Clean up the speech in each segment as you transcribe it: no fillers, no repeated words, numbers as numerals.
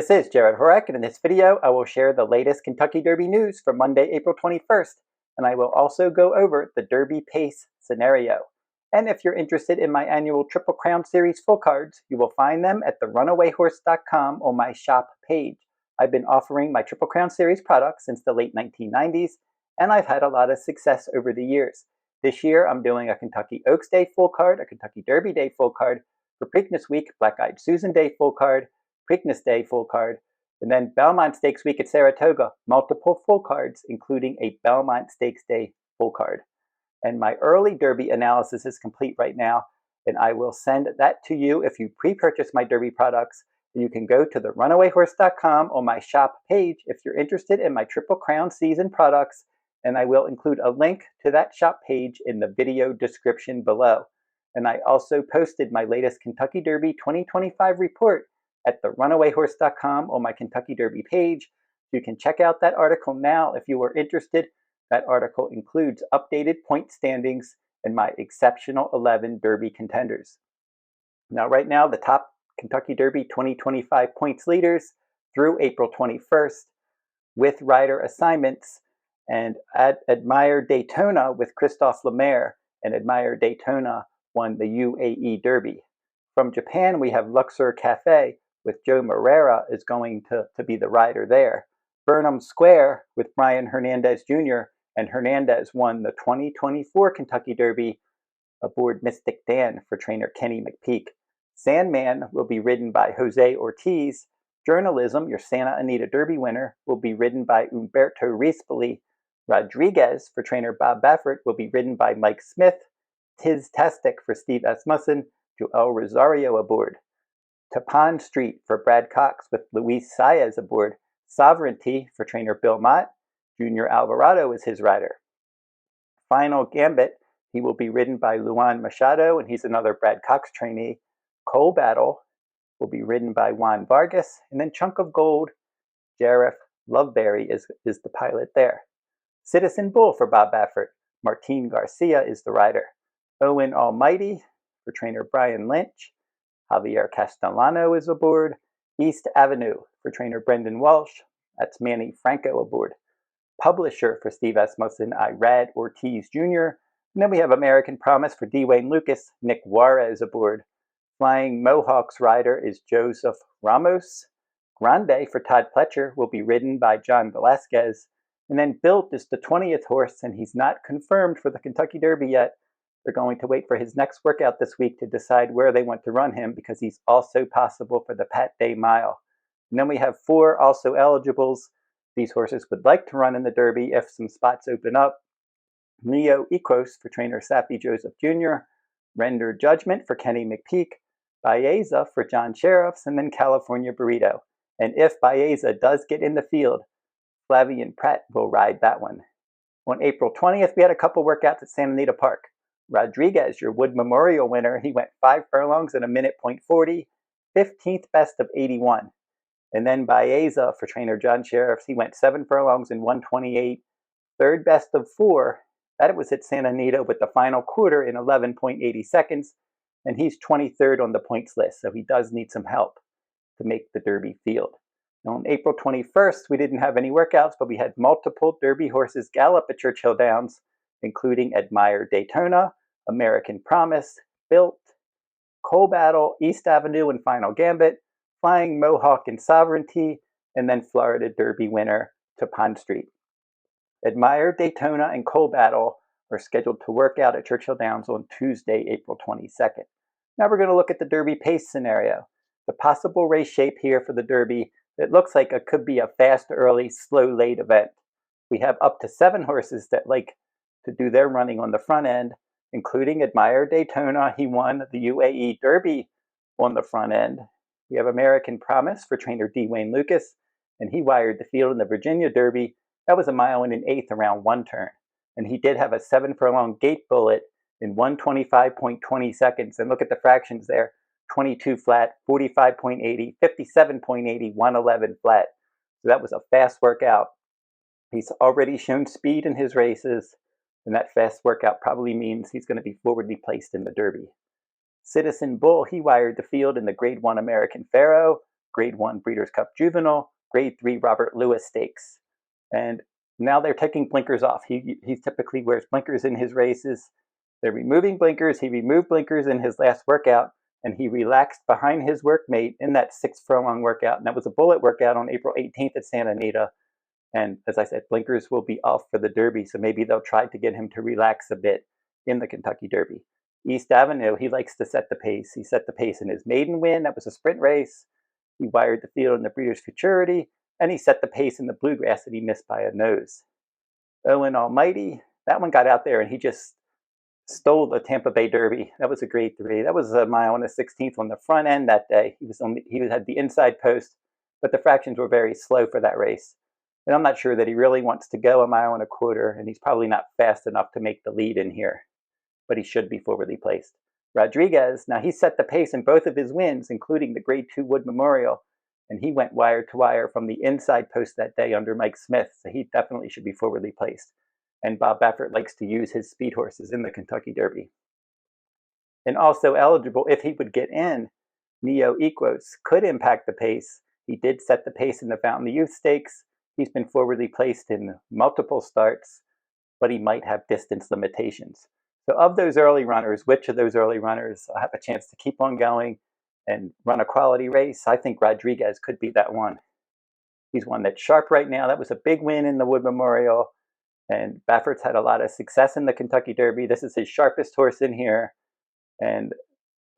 This is Jarrod Horak, and in this video I will share the latest Kentucky Derby news for Monday, April 21st, and I will also go over the Derby pace scenario. And if you're interested in my annual Triple Crown Series full cards, you will find them at the runawayhorse.com on my shop page. I've been offering my Triple Crown Series products since the late 1990s, and I've had a lot of success over the years. This year I'm doing a Kentucky Oaks Day full card, a Kentucky Derby Day full card, for Preakness Week, Black-Eyed Susan Day full card, Preakness Day full card, and then Belmont Stakes Week at Saratoga, multiple full cards, including a Belmont Stakes Day full card. And my early Derby analysis is complete right now, and I will send that to you if you pre-purchase my Derby products. You can go to the runawayhorse.com on my shop page if you're interested in my Triple Crown season products, and I will include a link to that shop page in the video description below. And I also posted my latest Kentucky Derby 2025 report at the runawayhorse.com on my Kentucky Derby page. You can check out that article now if you are interested. That article includes updated point standings and my exceptional 11 Derby contenders. Now, right now, the top Kentucky Derby 2025 points leaders through April 21st with rider assignments, and Admire Daytona with Christophe Lemaire, and Admire Daytona won the UAE Derby. From Japan, we have Luxor Cafe with Joe Moreira is going to be the rider there. Burnham Square with Brian Hernandez Jr., and Hernandez won the 2024 Kentucky Derby aboard Mystic Dan for trainer Kenny McPeak. Sandman will be ridden by Jose Ortiz. Journalism, your Santa Anita Derby winner, will be ridden by Umberto Rispoli. Rodriguez for trainer Bob Baffert will be ridden by Mike Smith. Tiztastic for Steve Asmussen, Joel Rosario aboard. Tappan Street for Brad Cox with Luis Saez aboard. Sovereignty for trainer Bill Mott. Junior Alvarado is his rider. Final Gambit, he will be ridden by Luan Machado, and he's another Brad Cox trainee. Coal Battle will be ridden by Juan Vargas, and then Chunk of Gold, Jarrod Loveberry is the pilot there. Citizen Bull for Bob Baffert. Martin Garcia is the rider. Owen Almighty for trainer Brian Lynch. Javier Castellano is aboard. East Avenue for trainer Brendan Walsh. That's Manny Franco aboard. Publisher for Steve Asmussen, Irad Ortiz Jr. And then we have American Promise for Dwayne Lucas, Nick Juarez aboard. Flying Mohawk's rider is Joseph Ramos. Grande for Todd Pletcher will be ridden by John Velasquez. And then Built is the 20th horse, and he's not confirmed for the Kentucky Derby yet. They're going to wait for his next workout this week to decide where they want to run him, because he's also possible for the Pat Day Mile. And then we have 4 also eligibles. These horses would like to run in the Derby if some spots open up. Neoequos for trainer Sappy Joseph Jr., Render Judgment for Kenny McPeak, Baeza for John Sheriffs, and then California Burrito. And if Baeza does get in the field, Flavian Pratt will ride that one. On April 20th, we had a couple workouts at Santa Anita Park. Rodriguez, your Wood Memorial winner, he went 5 furlongs in a minute .40, 15th best of 81. And then Baeza for trainer John Sheriffs, he went 7 furlongs in 128, third best of 4. That was at Santa Anita with the final quarter in 11.80 seconds, and he's 23rd on the points list, so he does need some help to make the Derby field. Now, on April 21st, we didn't have any workouts, but we had multiple Derby horses gallop at Churchill Downs, including Admire Daytona, American Promise, Built, Coal Battle, East Avenue, and Final Gambit, Flying Mohawk and Sovereignty, and then Florida Derby winner Tappan Street. Admire Daytona and Coal Battle are scheduled to work out at Churchill Downs on Tuesday, April 22nd. Now we're going to look at the Derby pace scenario. The possible race shape here for the Derby, it looks like it could be a fast early, slow late event. We have up to 7 horses that like to do their running on the front end, including Admire Daytona. He won the UAE Derby on the front end. We have American Promise for trainer Dwayne Lucas, and he wired the field in the Virginia Derby. That was 1 mile and an eighth around one turn. And he did have a 7 furlong gate bullet in 125.20 seconds. And look at the fractions there. 22 flat, 45.80, 57.80, 111 flat. So that was a fast workout. He's already shown speed in his races, and that fast workout probably means he's going to be forwardly placed in the Derby. Citizen Bull, he wired the field in the Grade 1 American Pharaoh. Grade 1 Breeders' Cup Juvenile, Grade 3 Robert Lewis Stakes. And now they're taking blinkers off. He typically wears blinkers in his races. They're removing blinkers. He removed blinkers in his last workout, and he relaxed behind his workmate in that 6 furlong workout. And that was a bullet workout on April 18th at Santa Anita. And as I said, blinkers will be off for the Derby, so maybe they'll try to get him to relax a bit in the Kentucky Derby. East Avenue, he likes to set the pace. He set the pace in his maiden win. That was a sprint race. He wired the field in the Breeders' Futurity, and he set the pace in the Bluegrass that he missed by a nose. Owen Almighty, that one got out there, and he just stole the Tampa Bay Derby. That was a Grade 3. That was a mile and a 16th on the front end that day. He had the inside post, but the fractions were very slow for that race. And I'm not sure that he really wants to go a mile and a quarter, and he's probably not fast enough to make the lead in here, but he should be forwardly placed. Rodriguez, now he set the pace in both of his wins, including the Grade 2 Wood Memorial, and he went wire to wire from the inside post that day under Mike Smith, so he definitely should be forwardly placed. And Bob Baffert likes to use his speed horses in the Kentucky Derby. And also eligible, if he would get in, Neoequos could impact the pace. He did set the pace in the Fountain of Youth Stakes. He's been forwardly placed in multiple starts, but he might have distance limitations. So of those early runners, which of those early runners have a chance to keep on going and run a quality race? I think Rodriguez could be that one. He's one that's sharp right now. That was a big win in the Wood Memorial, and Baffert's had a lot of success in the Kentucky Derby. This is his sharpest horse in here, and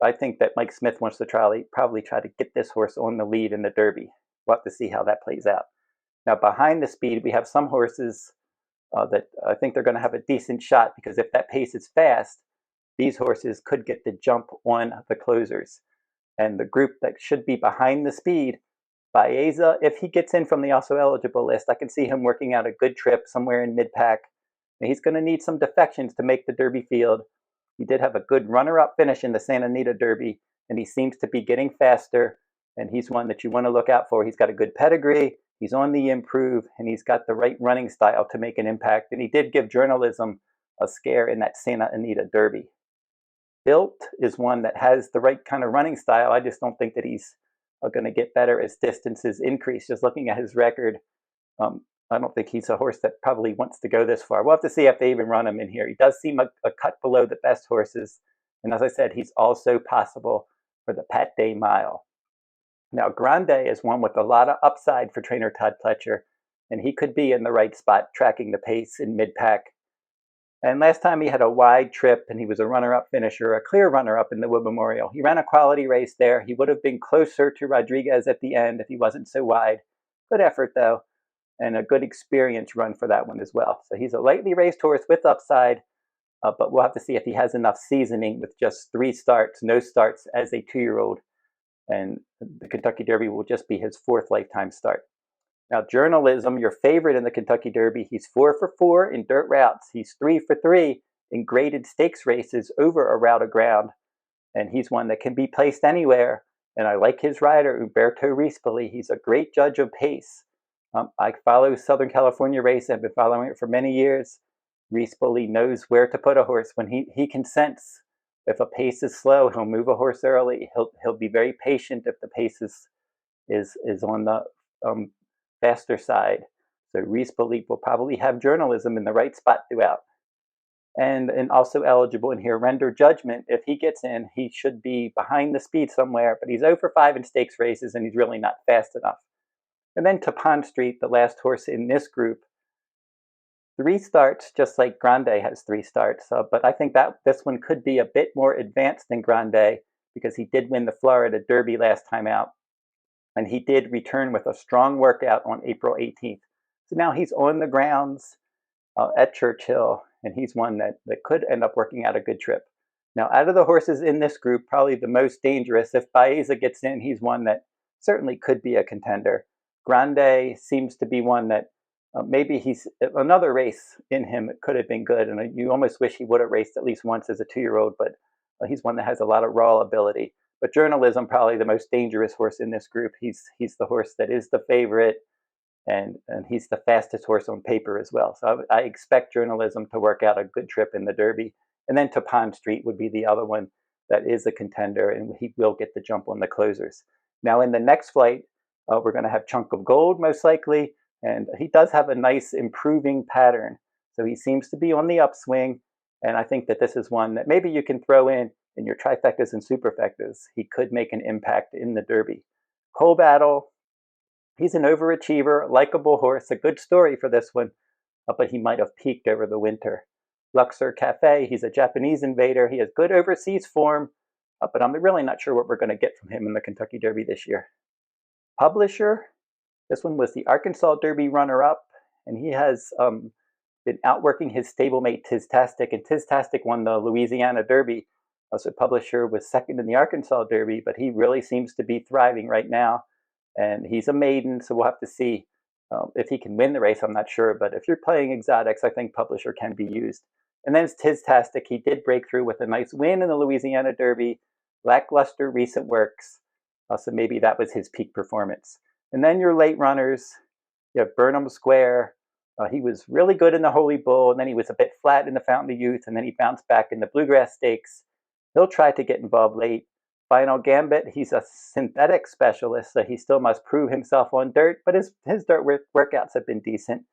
I think that Mike Smith wants to probably try to get this horse on the lead in the Derby. We'll have to see how that plays out. Now, behind the speed, we have some horses that I think they're going to have a decent shot, because if that pace is fast, these horses could get the jump on the closers. And the group that should be behind the speed, Baeza, if he gets in from the also eligible list, I can see him working out a good trip somewhere in mid-pack. He's going to need some defections to make the Derby field. He did have a good runner-up finish in the Santa Anita Derby, and he seems to be getting faster, and he's one that you want to look out for. He's got a good pedigree. He's on the improve, and he's got the right running style to make an impact. And he did give journalism a scare in that Santa Anita Derby. Built is one that has the right kind of running style. I just don't think that he's going to get better as distances increase. Just looking at his record, I don't think he's a horse that probably wants to go this far. We'll have to see if they even run him in here. He does seem a cut below the best horses. And as I said, he's also possible for the Pat Day Mile. Now, Grande is one with a lot of upside for trainer Todd Pletcher, and he could be in the right spot tracking the pace in mid-pack. And last time he had a wide trip, and he was a runner-up finisher, a clear runner-up in the Wood Memorial. He ran a quality race there. He would have been closer to Rodriguez at the end if he wasn't so wide. Good effort, though, and a good experience run for that one as well. So he's a lightly raced horse with upside, but we'll have to see if he has enough seasoning with just 3 starts, no starts as a 2-year-old. And the Kentucky Derby will just be his 4th lifetime start. Now, journalism, your favorite in the Kentucky Derby, he's 4 for 4 in dirt routes. He's 3 for 3 in graded stakes races over a route of ground. And he's one that can be placed anywhere. And I like his rider, Umberto Rispoli. He's a great judge of pace. I follow Southern California race. I've been following it for many years. Rispoli knows where to put a horse. When he can sense if a pace is slow, he'll move a horse early. He'll be very patient if the pace is on the faster side. So Rispoli will probably have journalism in the right spot throughout. And also eligible in here, Render Judgment. If he gets in, he should be behind the speed somewhere, but he's 0 for 5 in stakes races, and he's really not fast enough. And then Tappan Street, the last horse in this group, 3 starts, just like Grande has 3 starts. But I think that this one could be a bit more advanced than Grande, because he did win the Florida Derby last time out. And he did return with a strong workout on April 18th. So now he's on the grounds at Churchill, and he's one that could end up working out a good trip. Now, out of the horses in this group, probably the most dangerous, if Baeza gets in, he's one that certainly could be a contender. Grande seems to be one that maybe he's another race in him. It could have been good, and you almost wish he would have raced at least once as a 2-year-old, but he's one that has a lot of raw ability. But journalism, probably the most dangerous horse in this group. He's the horse that is the favorite, and he's the fastest horse on paper as well. So I expect journalism to work out a good trip in the Derby. And then Tappan Street would be the other one that is a contender, and he will get the jump on the closers. Now in the next flight, we're going to have Chunk of Gold most likely, and he does have a nice improving pattern. So he seems to be on the upswing, and I think that this is one that maybe you can throw in your trifectas and superfectas. He could make an impact in the Derby. Coal Battle, he's an overachiever, likable horse, a good story for this one, but he might have peaked over the winter. Luxor Cafe, he's a Japanese invader. He has good overseas form, but I'm really not sure what we're going to get from him in the Kentucky Derby this year. Publisher, this one was the Arkansas Derby runner-up, and he has been outworking his stablemate Tiztastic, and Tiztastic won the Louisiana Derby. So Publisher was second in the Arkansas Derby, but he really seems to be thriving right now, and he's a maiden, so we'll have to see if he can win the race. I'm not sure, but if you're playing exotics, I think Publisher can be used. And then it's Tiztastic. He did break through with a nice win in the Louisiana Derby, lackluster recent works, so maybe that was his peak performance. And then your late runners, you have Burnham Square. He was really good in the Holy Bull, and then he was a bit flat in the Fountain of Youth, and then he bounced back in the Bluegrass Stakes. He'll try to get involved late. Final Gambit, he's a synthetic specialist, so he still must prove himself on dirt, but his dirt workouts have been decent.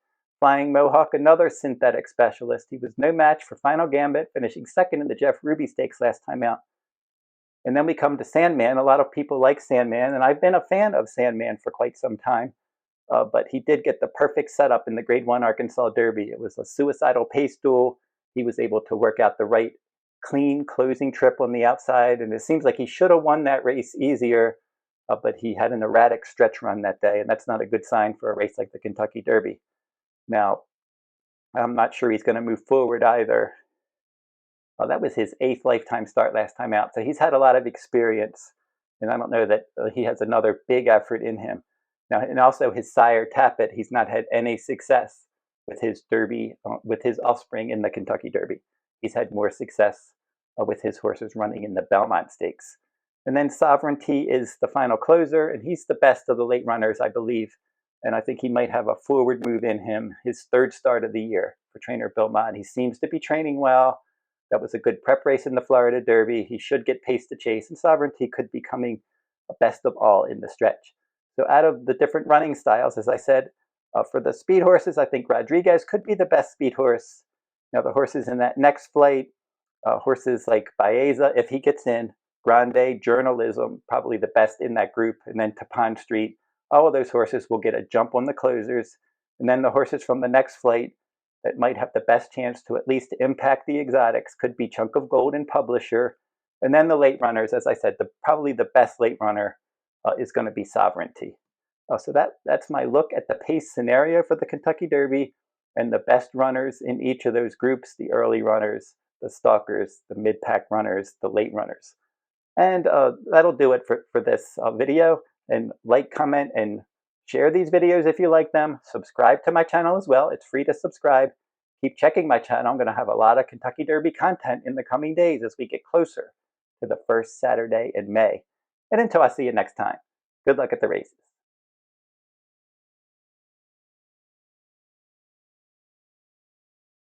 Flying Mohawk, another synthetic specialist. He was no match for Final Gambit, finishing second in the Jeff Ruby Stakes last time out. And then we come to Sandman. A lot of people like Sandman, and I've been a fan of Sandman for quite some time. But he did get the perfect setup in the Grade 1 Arkansas Derby. It was a suicidal pace duel. He was able to work out the right clean closing trip on the outside, and it seems like he should have won that race easier, but he had an erratic stretch run that day, and that's not a good sign for a race like the Kentucky Derby. Now, I'm not sure he's going to move forward either. That was his 8th lifetime start last time out, so he's had a lot of experience, and I don't know that he has another big effort in him. Now, and also his sire Tappan, he's not had any success with his Derby, with his offspring in the Kentucky Derby. He's had more success with his horses running in the Belmont Stakes. And then Sovereignty is the final closer, and he's the best of the late runners, I believe. And I think he might have a forward move in him, his 3rd start of the year for trainer Bill Mott. He seems to be training well. That was a good prep race in the Florida Derby. He should get pace to chase, and Sovereignty could be coming best of all in the stretch. So out of the different running styles, as I said, for the speed horses, I think Rodriguez could be the best speed horse. Now the horses in that next flight, horses like Baeza, if he gets in, Grande, Journalism, probably the best in that group, and then Tappan Street, all of those horses will get a jump on the closers. And then the horses from the next flight that might have the best chance to at least impact the exotics could be Chunk of Gold and Publisher. And then the late runners, as I said, probably the best late runner is going to be Sovereignty. So that's my look at the pace scenario for the Kentucky Derby and the best runners in each of those groups, the early runners, the stalkers, the mid-pack runners, the late runners. And that'll do it for this video. And like, comment, and share these videos if you like them. Subscribe to my channel as well. It's free to subscribe. Keep checking my channel. I'm going to have a lot of Kentucky Derby content in the coming days as we get closer to the first Saturday in May. And until I see you next time, good luck at the races.